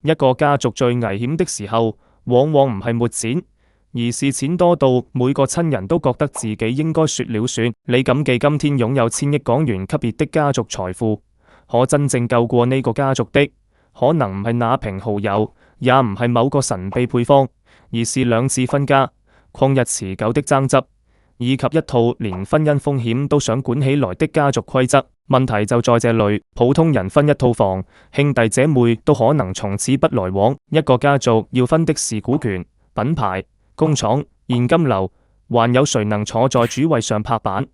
一個家族最危險的時候，往往唔係沒錢，而是錢多到每個親人都覺得自己應該說了算。李錦記今天擁有千億港元級別的家族財富，可真正救過呢個家族的，可能唔係那瓶蠔油，也唔係某個神秘配方，而是兩次分家、曠日持久的爭執，以及一套連婚姻風險都想管起來的家族規則。問題就在這裏，普通人分一套房，兄弟姐妹都可能從此不來往。一個家族要分的是股權、品牌、工廠、現金流，還有誰能坐在主位上拍板？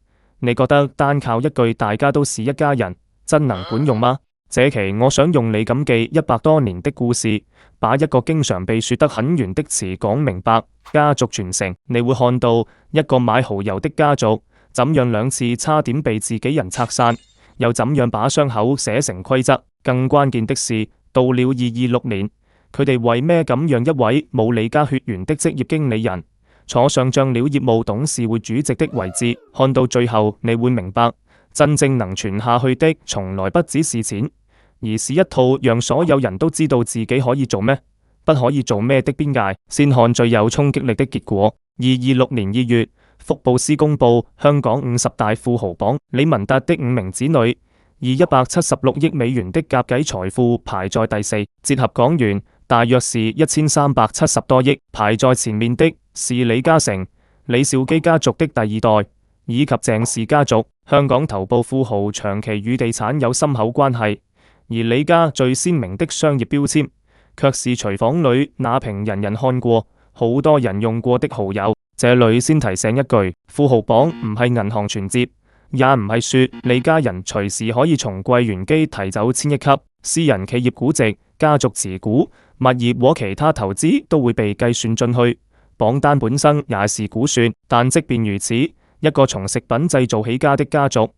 你覺得單靠一句大家都是一家人，真能管用嗎？這期我想用李錦記100多年的故事，把一個經常被說得很玄的詞講明白。家族傳承，你會看到一個買蠔油的家族，怎樣兩次差點被自己人拆散，又怎樣把傷口寫成規則。更關鍵的是，到了2026年，佢哋為咩咁讓一位冇李家血緣的職業經理人坐上醬料業務董事會主席的位置？看到最後，你會明白，真正能傳下去的，從來不只是錢，而是一套讓所有人都知道自己可以做咩，不可以做咩的邊界。先看最有衝擊力的結果。2026年2月，福布斯公布香港50大富豪榜，李文達的5名子女以176億美元的甲級財富排在第4，折合港元大約是1370多億。排在前面的是李嘉誠、李兆基家族的第2代，以及鄭氏家族。香港頭部富豪長期與地產有深厚關係，而李家最鮮明的商業標籤，卻是廚房裏那瓶人人看過、好多人用過的蠔油。這裏先提醒一句，富豪榜唔係銀行存摺，也唔係說李家人隨時可以從櫃員機提走千億級。私人企業估值、家族持股、物業和其他投資都會被計算進去。榜單本身也是估算，但即便如此，一個從食品製造起家的家族，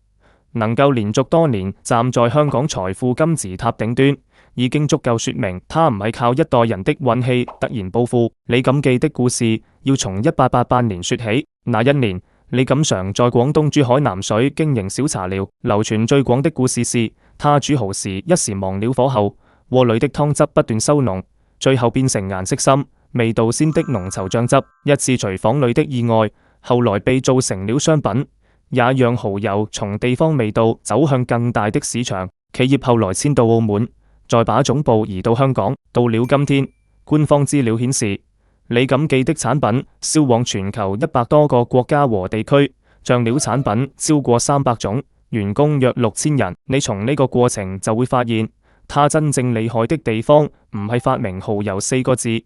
能夠連續多年站在香港財富金字塔頂端，已經足夠說明他唔係靠一代人的運氣突然暴富。李錦記的故事要從1888年說起。那一年，李錦常在廣東珠海南水經營小茶寮。流傳最廣的故事是，他煮蠔時一時忘了火候，鍋裏的湯汁不斷收濃，最後變成顏色深、味道鮮的濃稠醬汁。一次廚房裏的意外，後來被做成了商品，也讓蠔油從地方味道走向更大的市場。企業後來遷到澳門，再把總部移到香港。到了今天，官方資料顯示，李錦記的產品銷往全球100多個國家和地區，醬料產品超過300種，員工約6000人。你從呢個過程就會發現，他真正厲害的地方唔係發明蠔油4個字，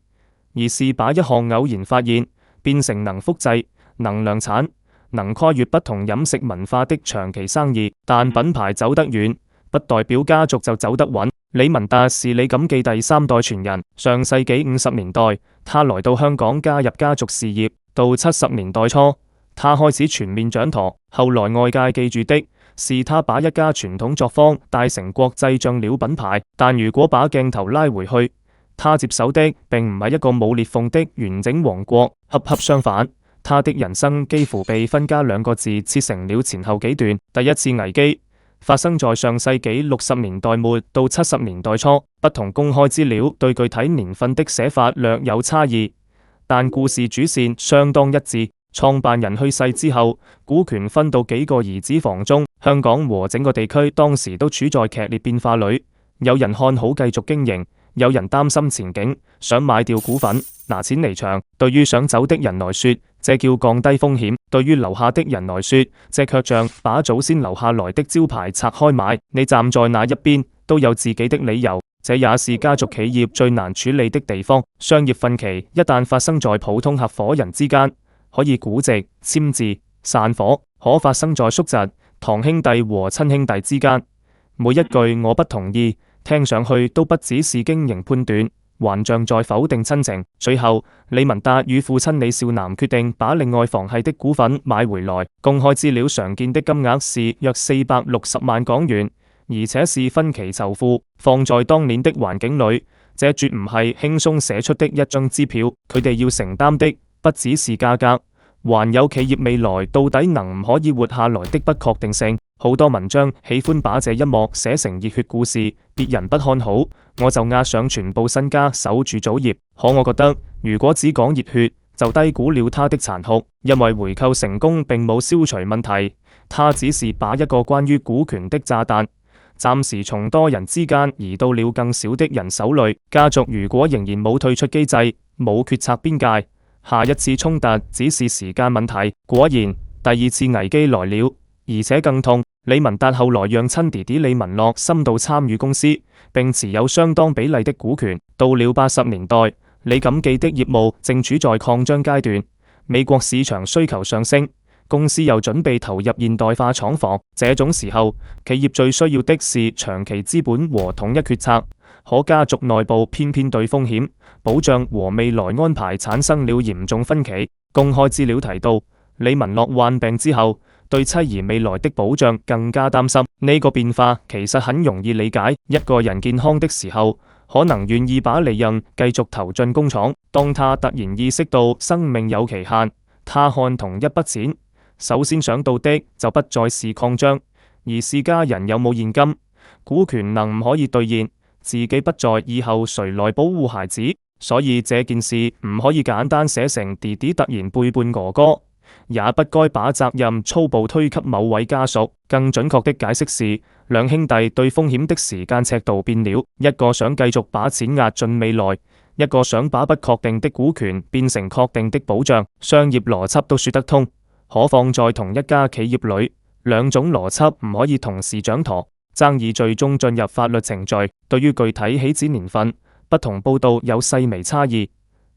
而是把一項偶然發現變成能複製、能量產、能跨越不同飲食文化的長期生意。但品牌走得遠，不代表家族就走得穩。李文達是李錦記第3代傳人。上世紀50年代，他來到香港加入家族事業，到70年代初，他開始全面掌舵。後來外界記住的是他把一家傳統作坊帶成國際醬料品牌。但如果把鏡頭拉回去，他接手的並唔係一個冇裂縫的完整王國，恰恰相反，他的人生幾乎被分家2個字切成了前後幾段。第一次危機發生在上世紀60年代末到70年代初，不同公開資料對具體年份的寫法略有差異，但故事主線相當一致。創辦人去世之後，股權分到幾個兒子房中，香港和整個地區當時都處在劇烈變化裏。有人看好繼續經營，有人擔心前景，想買掉股份拿錢離場。對於想走的人來說，這叫降低風險；對於留下的人來說，這卻像把祖先留下來的招牌拆開買。你站在哪一邊都有自己的理由，這也是家族企業最難處理的地方。商業分歧一旦發生在普通合夥人之間，可以估值、簽字、散夥；可發生在叔侄、堂兄弟和親兄弟之間。每一句我不同意，聽上去都不只是經營判斷，還像在否定親情。最後，李文達與父親李少南決定把另外房系的股份買回來。公開資料常見的金額是約460萬港元，而且是分期籌付。放在當年的環境裏，這絕唔係輕鬆寫出的一張支票。佢哋要承擔的不只是價格，還有企業未來到底能唔可以活下來的不確定性。好多文章喜歡把這一幕寫成熱血故事，別人不看好，我就押上全部身家守住祖業。可我覺得，如果只講熱血，就低估了它的殘酷，因為回購成功並冇消除問題，它只是把一個關於股權的炸彈，暫時從多人之間移到了更少的人手裏。家族如果仍然冇退出機制，冇決策邊界，下一次衝突只是時間問題。果然，第二次危機來了，而且更痛。李文達後來讓親弟弟李文樂深度參與公司，並持有相當比例的股權。到了80年代，李錦記的業務正處在擴張階段，美國市場需求上升，公司又準備投入現代化廠房。這種時候，企業最需要的是長期資本和統一決策。可家族內部偏偏對風險保障和未來安排產生了嚴重分歧。公開資料提到，李文樂患病之後，對妻兒未來的保障更加擔心。呢個變化其實很容易理解。一個人健康的時候，可能願意把利潤繼續投進工廠。當他突然意識到生命有期限，他看同一筆錢，首先想到的就不再是擴張，而是家人有冇現金，股權能唔可以兌現，自己不在以後誰來保護孩子。所以這件事唔可以簡單寫成弟弟突然背叛哥哥，也不該把責任粗暴推給某位家屬。更準確的解釋是，兩兄弟對風險的時間尺度變了，一個想繼續把錢押進未來，一個想把不確定的股權變成確定的保障。商業邏輯都說得通，可放在同一家企業裏，兩種邏輯唔可以同時掌舵。爭議最終進入法律程序，對於具體起始年份，不同報道有細微差異，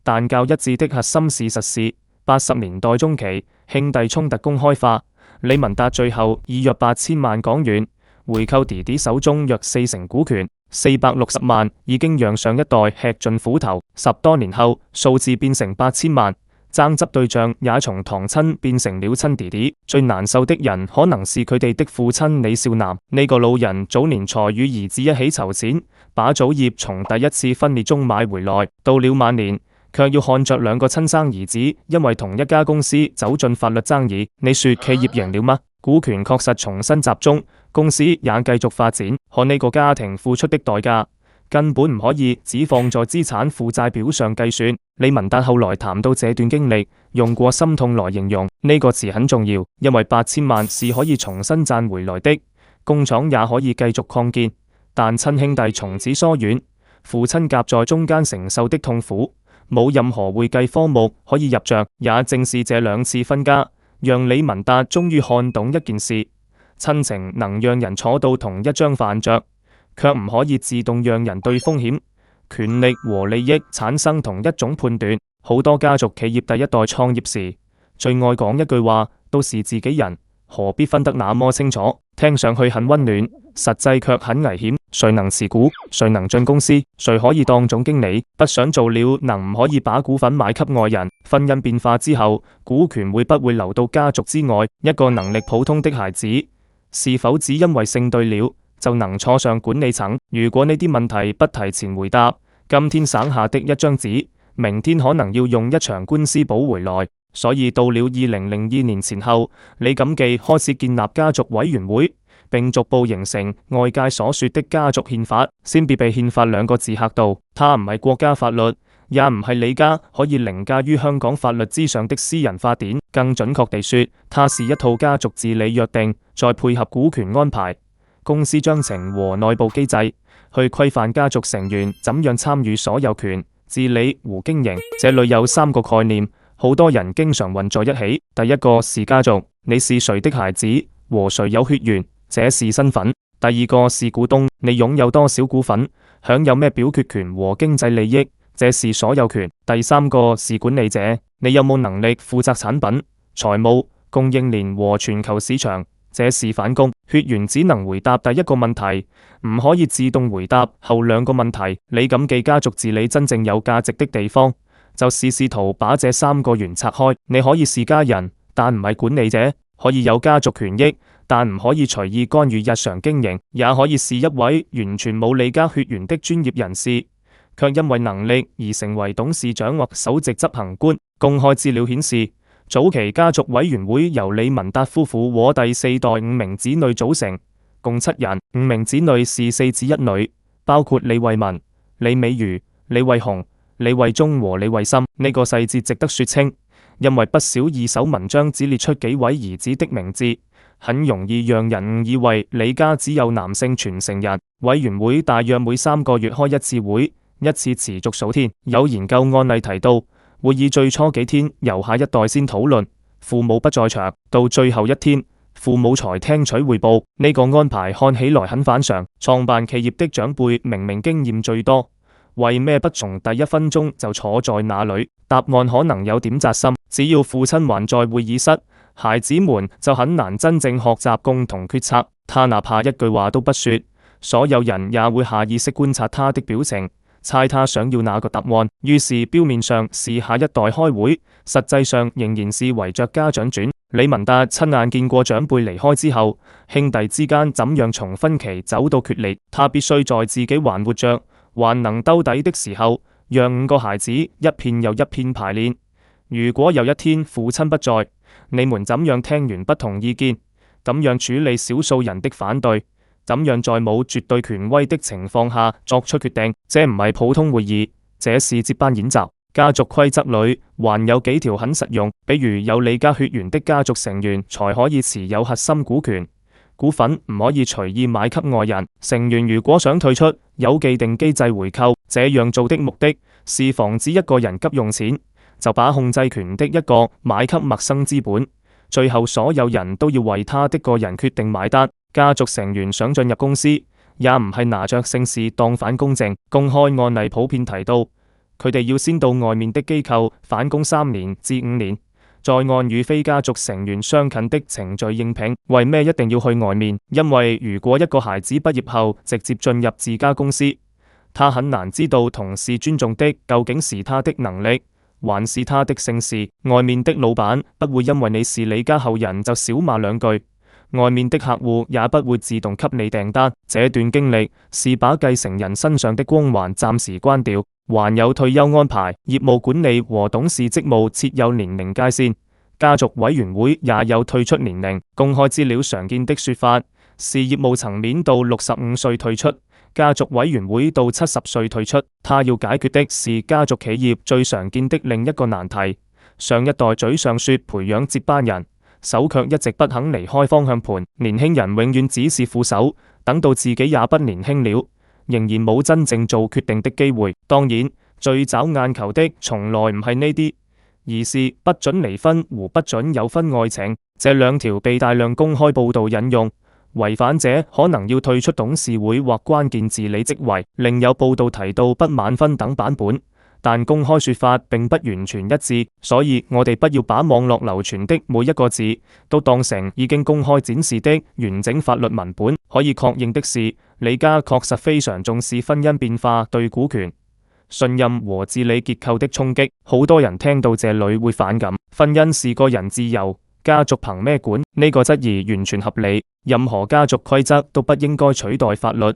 但較一致的核心事實是，80年代中期兄弟衝突公開化，李文達最後以約8000萬港元回購弟弟手中約40%股權，460萬已經讓上一代吃盡苦頭。10多年後，數字變成8000萬，爭執對象也從堂親變成了親弟弟。最難受的人可能是佢哋的父親李少南。呢個老人早年才與兒子一起籌錢，把祖業從第一次分裂中買回來，到了晚年，卻要看着兩個親生兒子因為同一家公司走進法律爭議。你說企業贏了嗎？股權確實重新集中，公司也繼續發展，可呢個家庭付出的代價根本唔可以只放在資產負債表上計算。李文達後來談到這段經歷，用過心痛來形容。呢個詞很重要，因為8000萬是可以重新賺回來的，工廠也可以繼續擴建，但親兄弟從此疏遠，父親夾在中間承受的痛苦，冇任何會計科目可以入賬。也正是這兩次分家，讓李文達終於看懂一件事：親情能讓人坐到同一張飯桌，卻唔可以自動讓人對風險、權力和利益產生同一種判斷。好多家族企業第一代創業時，最愛講一句話，都是自己人，何必分得那麼清楚？聽上去很溫暖，實際卻很危險。誰能持股？誰能進公司？誰可以當總經理？不想做了，能唔可以把股份買給外人？婚姻變化之後，股權會不會流到家族之外？一個能力普通的孩子，是否只因為姓對了，就能坐上管理層？如果呢啲問題不提前回答，今天省下的一張紙，明天可能要用一場官司補回來。所以到了2002年前後，李錦記開始建立家族委員會，並逐步形成外界所說的家族憲法。先別被憲法兩個字嚇到，它唔係國家法律，也唔係李家可以凌駕於香港法律之上的私人法典。更準確地說，它是一套家族治理約定，再配合股權安排、公司章程和內部機制，去規範家族成員怎樣參與所有權、治理和經營。這裏有3個概念，好多人經常混在一起。第一個是家族，你是誰的孩子，和誰有血緣，這是身份。第二個是股東，你擁有多少股份，享有咩表決權和經濟利益，這是所有權。第三個是管理者，你有冇能力負責產品、財務、供應鏈和全球市場，這是反攻。血緣只能回答第一個問題，唔可以自動回答後兩個問題。李錦記家族治理真正有價值的地方，就是試圖把這3個圓拆開。你可以是家人，但唔係管理者；可以有家族權益，但唔可以隨意干預日常經營；也可以是一位完全冇李家血緣的專業人士，卻因為能力而成為董事長或首席執行官。公開資料顯示，早期家族委員會由李文達夫婦和第四代5名子女組成，共7人，5名子女是4子1女，包括李惠文、李美如、李惠雄、李惠忠和李惠森。呢個細節值得說清，因為不少二手文章只列出幾位兒子的名字，很容易讓人誤以為李家只有男性傳承人。委員會大約每3個月開一次會，一次持續數天。有研究案例提到，會議最初幾天由下一代先討論，父母不在場，到最後一天父母才聽取彙報。呢個安排看起來很反常。創辦企業的長輩明明經驗最多，為咩不從第一分鐘就坐在那裡？答案可能有點扎心。只要父親還在會議室，孩子們就很難真正學習共同決策。他哪怕一句話都不說，所有人也會下意識觀察他的表情，猜他想要哪個答案。於是表面上是下一代開會，實際上仍然是圍着家長轉。李文達親眼見過長輩離開之後，兄弟之間怎樣從分歧走到決裂。他必須在自己還活着、還能兜底的時候，讓5個孩子一片又一片排練。如果有一天父親不在，你們怎樣聽完不同意見？怎樣處理少數人的反對？怎樣在冇絕對權威的情況下作出決定？這唔係普通會議，這是接班演習。家族規則裏還有幾條很實用，比如有李家血緣的家族成員才可以持有核心股權，股份唔可以隨意買給外人。成員如果想退出，有既定機制回購。這樣做的目的是防止一個人急用錢，就把控制權的一個買給陌生資本，最後所有人都要為他的個人決定買單。家族成員想進入公司，也唔係拿着姓氏當反公證。公開案例普遍提到，佢哋要先到外面的機構返工3年至5年，再按與非家族成員相近的程序應聘。為咩一定要去外面？因為如果一個孩子畢業後直接進入自家公司，他很難知道同事尊重的究竟是他的能力，還是他的姓氏。外面的老闆不會因為你是李家後人就少罵2句，外面的客戶也不會自動給你訂單。這段經歷是把繼承人身上的光環暫時關掉。還有退休安排、業務管理和董事職務設有年齡界線，家族委員會也有退出年齡。公開資料常見的說法是業務層面到65歲退出，家族委員會到70歲退出。他要解決的是家族企業最常見的另一個難題：上一代嘴上說培養接班人，手卻一直不肯離開方向盤。年輕人永遠只是副手，等到自己也不年輕了，仍然冇真正做決定的機會。當然，最找眼球的從來唔係呢啲，而是不准離婚和不准有婚外情。這2條被大量公開報道引用，違反者可能要退出董事會或關鍵治理職位。另有報道提到不晚婚等版本，但公開說法並不完全一致，所以我哋不要把網絡流傳的每一個字都當成已經公開展示的完整法律文本。可以確認的是，李家確實非常重視婚姻變化對股權、信任和治理結構的衝擊。好多人聽到這裡會反感，婚姻是個人自由，家族憑咩管？呢個質疑完全合理。任何家族規則都不應該取代法律，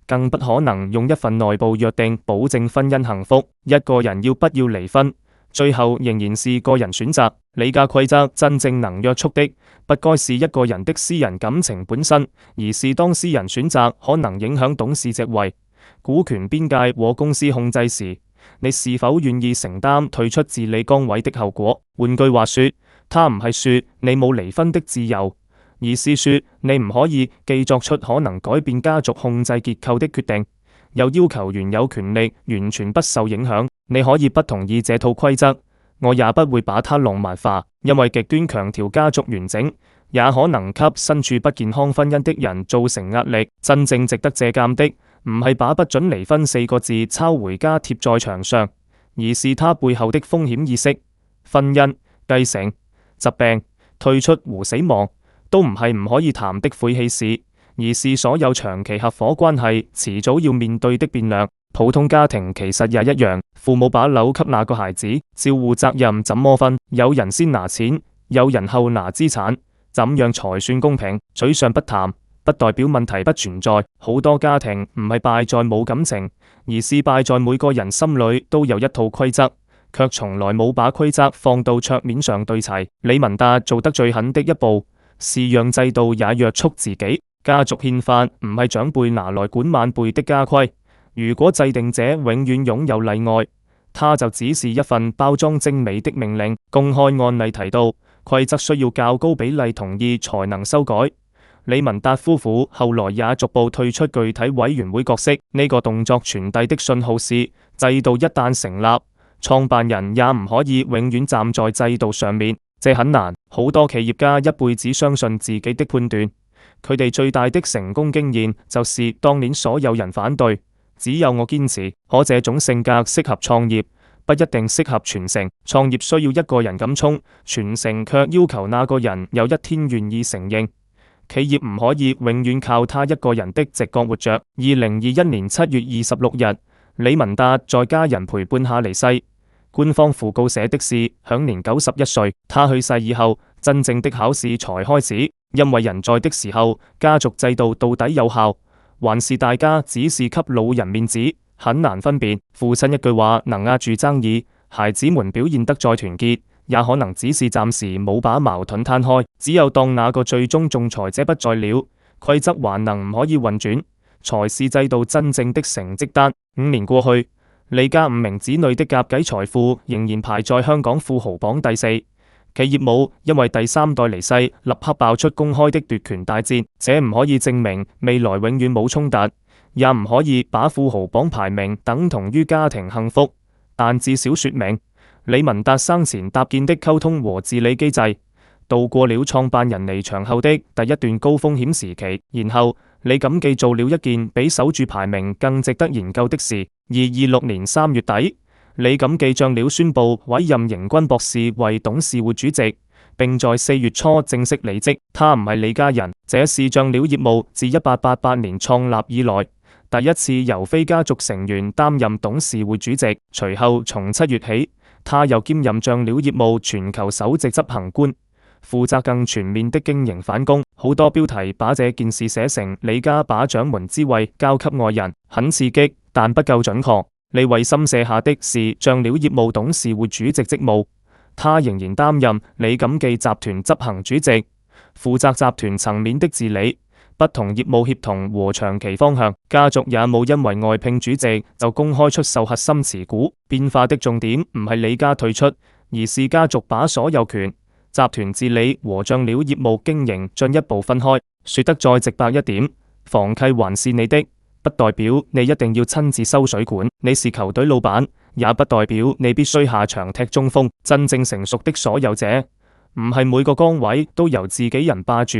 更不可能用一份內部約定保證婚姻幸福。一個人要不要離婚，最後仍然是個人選擇。李家規則真正能約束的，不該是一個人的私人感情本身，而是當私人選擇可能影響董事席位、股權邊界和公司控制時，你是否願意承擔退出治理崗位的後果？換句話說，他唔係說你冇離婚的自由，而是說你唔可以既作出可能改變家族控制結構的決定，又要求原有權力完全不受影響。你可以不同意這套規則，我也不會把它浪漫化，因為極端強調家族完整，也可能給身處不健康婚姻的人造成壓力。真正值得借鑑的，唔係把不准離婚4個字抄回家貼在牆上，而是它背後的風險意識。婚姻、繼承、疾病、退出和死亡都唔係唔可以談的晦氣事，而是所有長期合夥關係遲早要面對的變量。普通家庭其實也一樣，父母把樓給那個孩子，照護責任怎麼分？有人先拿錢，有人後拿資產，怎樣才算公平？嘴上不談，不代表問題不存在。好多家庭唔係敗在冇感情，而是敗在每個人心裏都有一套規則，卻從來冇把規則放到桌面上對齊。李文達做得最狠的一步，是讓制度也約束自己。家族憲法唔係長輩拿來管晚輩的家規，如果制定者永遠擁有例外，它就只是一份包裝精美的命令。公開案例提到，規則需要較高比例同意才能修改。李文達夫婦後來也逐步退出具體委員會角色，呢個動作傳遞的信號是，制度一旦成立，創辦人也唔可以永遠站在制度上面，這很難。好多企業家一輩子相信自己的判斷，佢哋最大的成功經驗就是當年所有人反對，只有我堅持。可這種性格適合創業，不一定適合傳承。創業需要一個人敢衝，傳承卻要求那個人有一天願意承認。企業唔可以永遠靠他一個人的直覺活着。2021年7月26日，李文達在家人陪伴下離世。官方訃告寫的是享年91歲。他去世以後，真正的考試才開始，因為人在的時候，家族制度到底有效，還是大家只是給老人面子，很難分辨。父親一句話能壓住爭議，孩子們表現得再團結，也可能只是暫時冇把矛盾攤開。只有當那個最終仲裁者不在了，規則還能唔可以運轉，才是制度真正的成績單。5年過去，李家5名子女的甲級財富仍然排在香港富豪榜第4。其業務因為第3代離世，立刻爆出公開的奪權大戰。這唔可以證明未來永遠冇衝突，也唔可以把富豪榜排名等同於家庭幸福，但至少說明李文達生前搭建的溝通和治理機制，度過了創辦人離場後的第一段高風險時期。然後李錦記做了一件比守住排名更值得研究的事。2026年3月底，李錦記將了宣布委任邢君博士為董事會主席，並在4月初正式離職。他唔係李家人，這是醬料業務自1888年創立以來第一次由非家族成員擔任董事會主席。隨後從7月起，他又兼任醬料業務全球首席執行官，負責更全面的經營反攻。好多標題把這件事寫成李家把掌門之位交給外人，很刺激，但不夠準確。李慧心卸下的是醬料業務董事會主席職務，他仍然擔任李錦記集團執行主席，負責集團層面的治理、不同業務協同和長期方向。家族也冇因為外聘主席就公開出售核心持股。變化的重點唔係李家退出，而是家族把所有權、集團治理和醬料業務經營進一步分開。說得再直白一點，房契還是你的，不代表你一定要親自收水管。你是球隊老闆，也不代表你必須下場踢中鋒。真正成熟的所有者，唔係每個崗位都由自己人霸住，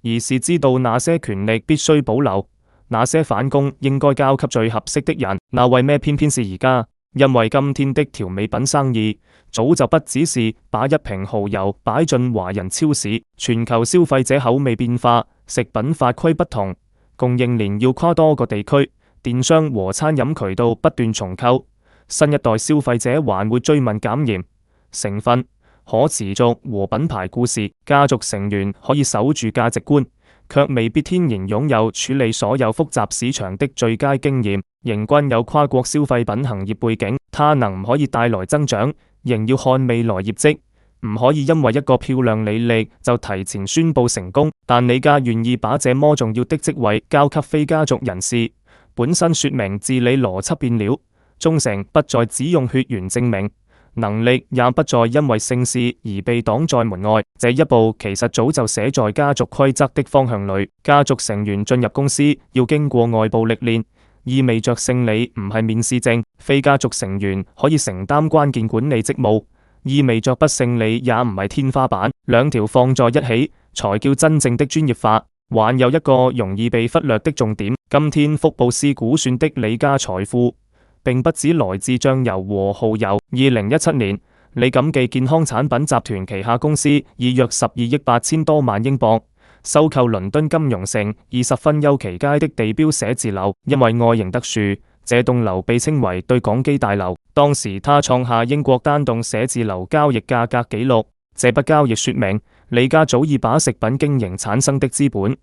而是知道哪些權力必須保留，哪些反攻應該交給最合適的人。那為咩偏偏是而家？因為今天的調味品生意早就不只是把一瓶蠔油擺進華人超市，全球消費者口味變化，食品法規不同，供應鏈要跨多個地區，電商和餐飲渠道不斷重構，新一代消費者還會追問減鹽、成分、可持續和品牌故事。家族成員可以守住價值觀，卻未必天然擁有處理所有複雜市場的最佳經驗。邢君有跨國消費品行業背景，他能唔可以帶來增長，仍要看未來業績，唔可以因為一個漂亮履歷就提前宣布成功。但李家願意把這麼重要的職位交給非家族人士，本身說明治理邏輯變了，忠誠不再只用血緣證明，能力也不再因為姓氏而被擋在門外。這一步其實早就寫在家族規則的方向裏。家族成員進入公司要經過外部歷練，意味着勝利唔係面試證。非家族成員可以承擔關鍵管理職務，意味着不勝利也唔係天花板。兩條放在一起才叫真正的專業化。還有一個容易被忽略的重點，今天福布斯估算的李家財富並不只來自醬油和蠔油。2017年，李錦記健康產品集團旗下公司以約12億8千多萬英鎊收購倫敦金融城20分丘奇街的地標寫字樓。因為外形特殊，這棟樓被稱為對講機大樓。當時他創下英國單棟寫字樓交易價格紀錄。這筆交易說明李家早已把食品經營產生的資本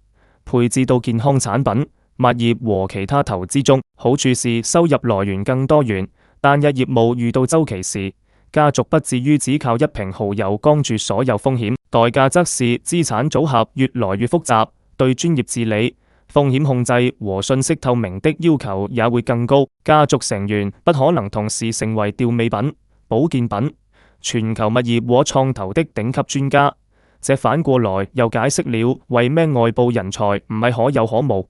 配置到健康產品、物業和其他投資中。好處是收入來源更多元，單一業務遇到週期時，家族不至於只靠一瓶蠔油扛住所有風險，代價則是資產組合越來越複雜，對專業治理、風險控制和信息透明的要求也會更高。家族成員不可能同時成為吊尾品、保健品、全球物業和創投的頂級專家。這反過來又解釋了為咩外部人才唔係可有可無，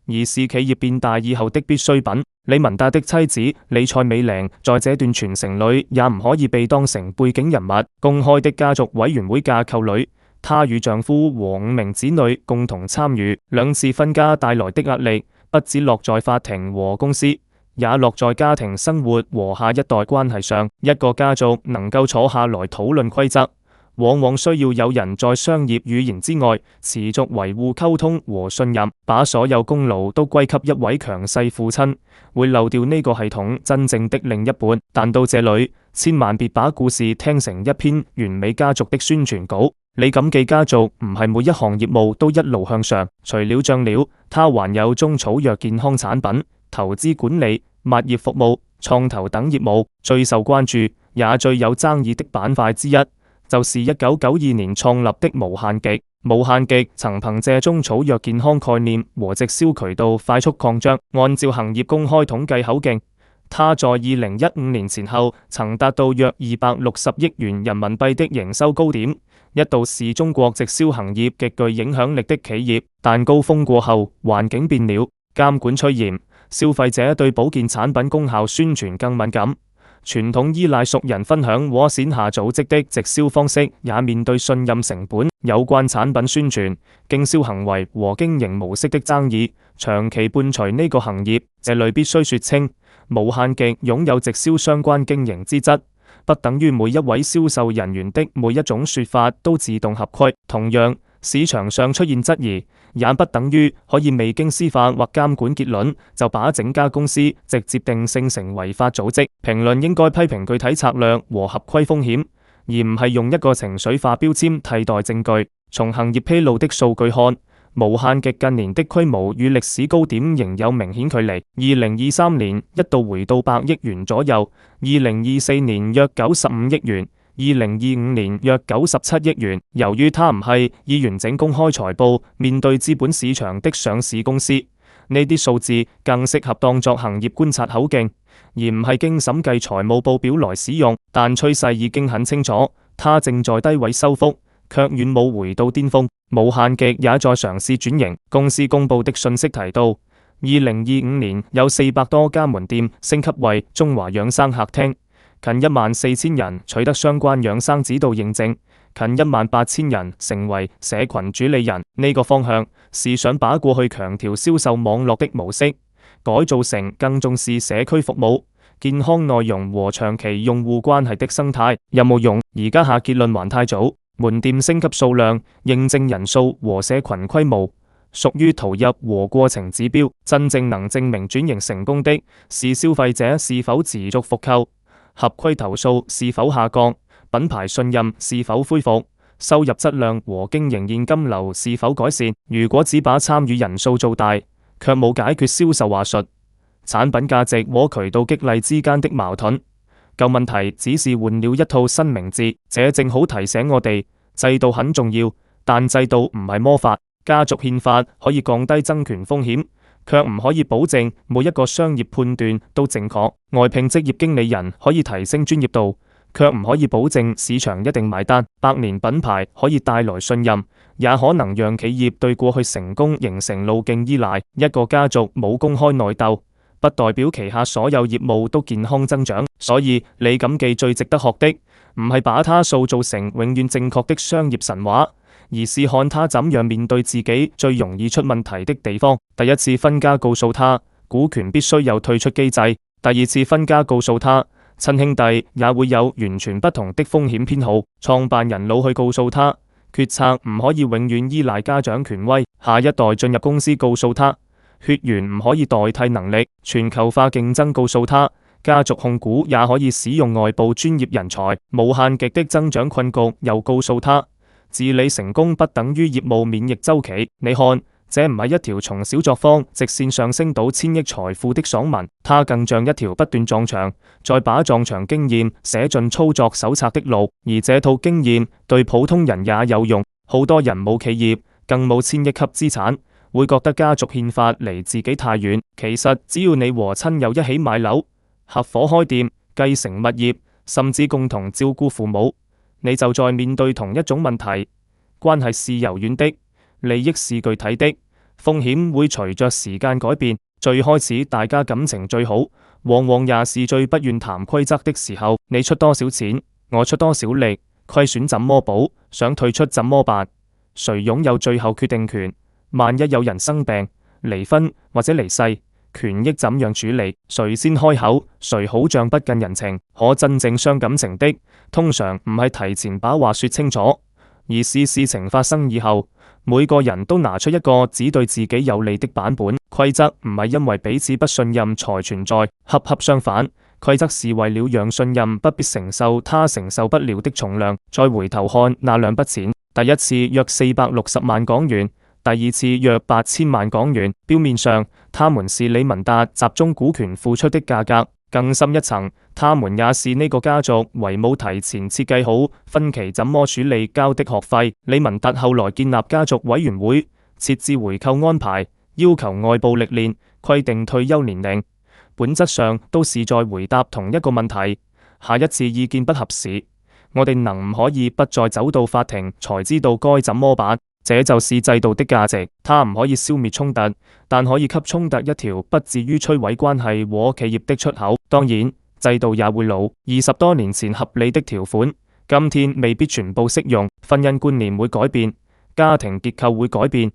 而是企業變大以後的必需品。李文達的妻子李塞美玲在這段傳承裏也唔可以被當成背景人物。公開的家族委員會架構裏，她與丈夫和5名子女共同參與。2次分家帶來的壓力不只落在法庭和公司，也落在家庭生活和下一代關係上。一個家族能夠坐下來討論規則，往往需要有人在商業語言之外持續維護溝通和信任。把所有功勞都歸給一位強勢父親，會漏掉呢個系統真正的另一半。但到這裏，千萬別把故事聽成一篇完美家族的宣傳稿。李錦記家族唔係每一項業務都一路向上，除了醬料，它還有中草藥健康產品、投資管理、物業服務、創投等業務。最受關注也最有爭議的板塊之一，就是1992年創立的無限極。無限極曾憑借中草藥健康概念和直銷渠道快速擴張。按照行業公開統計口徑，他在2015年前後曾達到約260億元人民幣的營收高點，一度是中國直銷行業極具影響力的企業。但高峰過後，環境變了，監管趨嚴，消費者對保健產品功效宣傳更敏感。傳統依賴熟人分享和線下組織的直銷方式，也面對信任成本、有關產品宣傳、經銷行為和經營模式的爭議，長期伴隨呢個行業。這裏必須說清，無限極擁有直銷相關經營資質，不等於每一位銷售人員的每一種說法都自動合規。同樣，市場上出現質疑，也不等於可以未經司法或監管結論就把整家公司直接定性成違法組織。評論應該批評具體策略和合規風險，而唔係用一個情緒化標籤替代證據。從行業披露的數據看，無限極近年的規模與歷史高點仍有明顯距離。2023年一度回到100億元左右，2024年約95億元。2025年約97億元。由於它唔係以完整公開財報面對資本市場的上市公司，呢啲數字更適合當作行業觀察口徑，而唔係經審計財務報表來使用。但趨勢已經很清楚，它正在低位收復，卻遠冇回到巔峰。無限極也在嘗試轉型。公司公布的信息提到，2025年有400多家門店升級為中華養生客廳。近14000人取得相關養生指導認證，近18000人成為社群主理人。呢個方向是想把過去強調銷售網絡的模式改造成更重視社區服務、健康內容和長期用戶關係的生態。有冇用？而家下結論還太早。門店升級數量、認證人數和社群規模屬於投入和過程指標。真正能證明轉型成功的是消費者是否持續復購、合規投訴是否下降、品牌信任是否恢復、收入質量和經營現金流是否改善。如果只把參與人數做大，卻冇解決銷售話術、產品價值和渠道激勵之間的矛盾，舊問題只是換了一套新名字。這正好提醒我哋，制度很重要，但制度唔係魔法。家族憲法可以降低增權風險，卻唔可以保證每一個商業判斷都正確。外聘職業經理人可以提升專業度，卻唔可以保證市場一定買單。百年品牌可以帶來信任，也可能讓企業對過去成功形成路徑依賴。一個家族冇公開內鬥，不代表旗下所有業務都健康增長。所以李錦記最值得學的，唔係把它塑造成永遠正確的商業神話，而是看他怎樣面對自己最容易出問題的地方。第一次分家告訴他，股權必須有退出機制。第二次分家告訴他，親兄弟也會有完全不同的風險偏好。創辦人老去告訴他，決策唔可以永遠依賴家長權威。下一代進入公司告訴他，血緣唔可以代替能力。全球化競爭告訴他，家族控股也可以使用外部專業人才。無限極的增長困局又告訴他，治理成功不等於業務免疫週期。你看，這唔係一條從小作坊直線上升到千億財富的爽文，它更像一條不斷撞牆，再把撞牆經驗寫進操作手冊的路。而這套經驗對普通人也有用。好多人冇企業，更冇千億級資產，會覺得家族憲法離自己太遠。其實只要你和親友一起買樓、合夥開店、繼承物業，甚至共同照顧父母，你就在面對同一種問題。關係是柔軟的，利益是具體的，風險會隨着時間改變。最開始大家感情最好，往往也是最不願談規則的時候。你出多少錢，我出多少力，虧損怎麼補，想退出怎麼辦？誰擁有最後決定權？萬一有人生病、離婚或者離世，權益怎樣處理？誰先開口？誰好像不近人情？可真正傷感情的，通常唔係提前把話說清楚，而是事情發生以後，每個人都拿出一個只對自己有利的版本。規則唔係因為彼此不信任才存在，恰恰相反，規則是為了讓信任不必承受他承受不了的重量。再回頭看那兩筆錢，第一次約460萬港元，第二次約8000萬港元。表面上，他們是李文達集中股權付出的價格，更深一層，他們也是呢個家族為冇提前設計好分期怎麼處理交的學費。李文達後來建立家族委員會，設置回購安排，要求外部歷練，規定退休年齡，本質上都是在回答同一個問題：下一次意見不合時，我哋能唔可以不再走到法庭才知道該怎麼辦？這就是制度的價值，它唔可以消滅衝突，但可以給衝突一條不至於摧毀關係和企業的出口。當然，制度也會老。20多年前合理的條款，今天未必全部適用。婚姻觀念會改變，家庭結構會改變，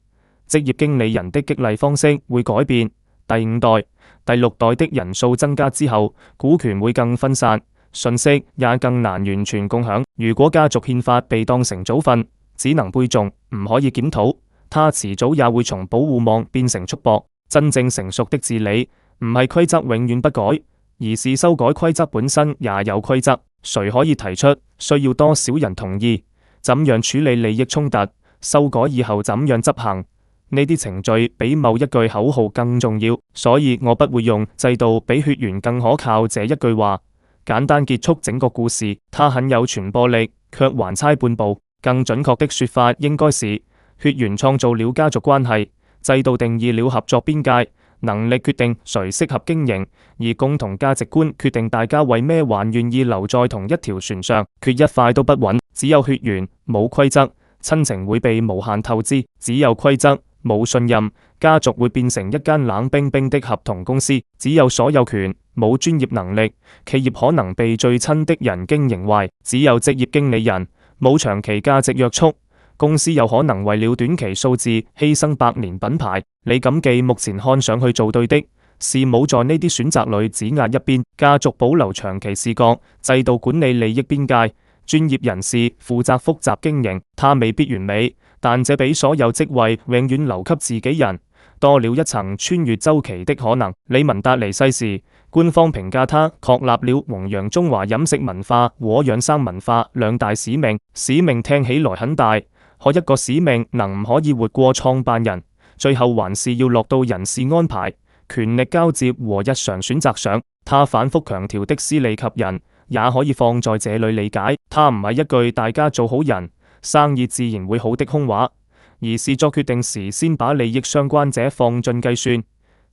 職業經理人的激勵方式會改變。第5代、第6代的人數增加之後，股權會更分散，信息也更難完全共享。如果家族憲法被當成祖訓，只能背誦，唔可以檢討，它遲早也會從保護網變成束縛。真正成熟的治理，唔係規則永遠不改，而是修改規則本身也有規則。誰可以提出？需要多少人同意？怎樣處理利益衝突？修改以後怎樣執行？呢啲程序比某一句口號更重要。所以我不會用制度比血緣更可靠這一句話簡單結束整個故事。它很有傳播力，卻還差半步。更準確的說法應該是，血緣創造了家族關係，制度定義了合作邊界，能力決定誰適合經營，而共同價值觀決定大家為咩還願意留在同一條船上，缺一塊都不穩。只有血緣，冇規則，親情會被無限透支；只有規則，冇信任，家族會變成一間冷冰冰的合同公司；只有所有權，冇專業能力，企業可能被最親的人經營壞；只有職業經理人，冇長期價值約束，公司有可能為了短期數字犧牲百年品牌。李錦記目前看上去做對的，是冇在呢啲選擇裏指壓一邊，家族保留長期視角，制度管理利益邊界，專業人士負責複雜經營。它未必完美，但這比所有職位永遠留給自己人多了一層穿越週期的可能。李文達離世時，官方評價他確立了弘揚中華飲食文化和養生文化兩大使命。使命聽起來很大，可一個使命能唔可以活過創辦人，最後還是要落到人事安排、權力交接和日常選擇上。他反覆強調的私利及人，也可以放在這裏理解。他唔係一句大家做好人，生意自然會好的空話，而是作決定時先把利益相關者放進計算。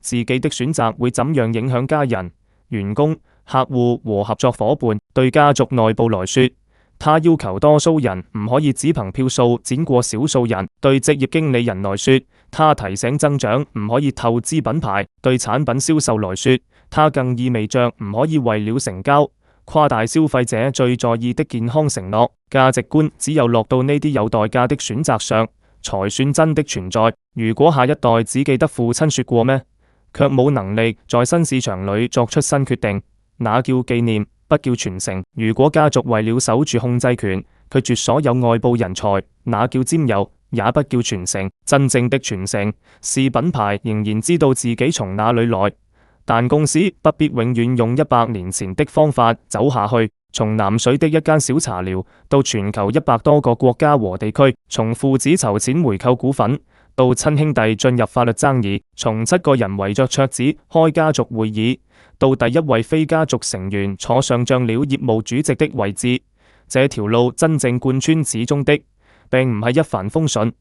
自己的選擇會怎樣影響家人、員工、客戶和合作夥伴？對家族內部來說，他要求多數人唔可以只憑票數剪過少數人；對職業經理人來說，他提醒增長唔可以透支品牌；對產品銷售來說，他更意味着唔可以為了成交誇大消費者最在意的健康承諾。價值觀只有落到呢啲有代價的選擇上，才算真的存在。如果下一代只記得父親說過咩，卻冇能力在新市場裏作出新決定，那叫紀念，不叫傳承。如果家族為了守住控制權，拒絕所有外部人才，那叫佔有，也不叫傳承。真正的傳承是品牌仍然知道自己從哪裏來，但公司不必永遠用100年前的方法走下去。從南水的一間小茶寮到全球100多個國家和地區，從父子籌錢回購股份到親兄弟進入法律爭議，從7個人圍着桌子開家族會議，到第一位非家族成員坐上將了業務主席的位置，這條路真正貫穿始終的，並唔係一帆風順，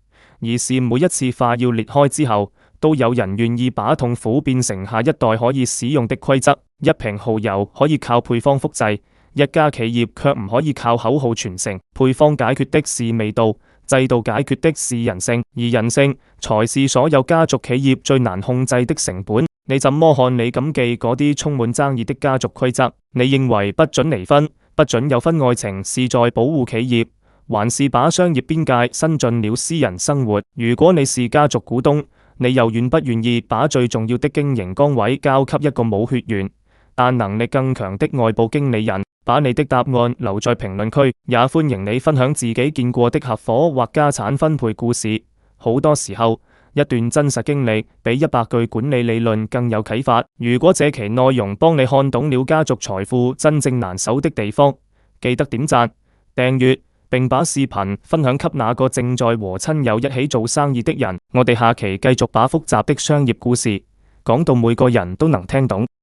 而是每一次快要裂開之後，都有人願意把痛苦變成下一代可以使用的規則。一瓶蠔油可以靠配方複製，一家企業卻唔可以靠口號傳承。配方解決的是味道，制度解決的是人性，而人性才是所有家族企業最難控制的成本。你怎麼看你咁記嗰啲充滿爭議的家族規則？你認為不准離婚、不准有婚外情是在保護企業，還是把商業邊界伸進了私人生活？如果你是家族股東，你又願不願意把最重要的經營崗位交給一個冇血緣但能力更強的外部經理人？把你的答案留在評論區，也歡迎你分享自己見過的合夥或家產分配故事。好多時候，一段真實經歷比100句管理理論更有啟發。如果這期內容幫你看懂了家族財富真正難守的地方，記得點讚、訂閱，並把視頻分享給那個正在和親友一起做生意的人。我哋下期繼續把複雜的商業故事講到每個人都能聽懂。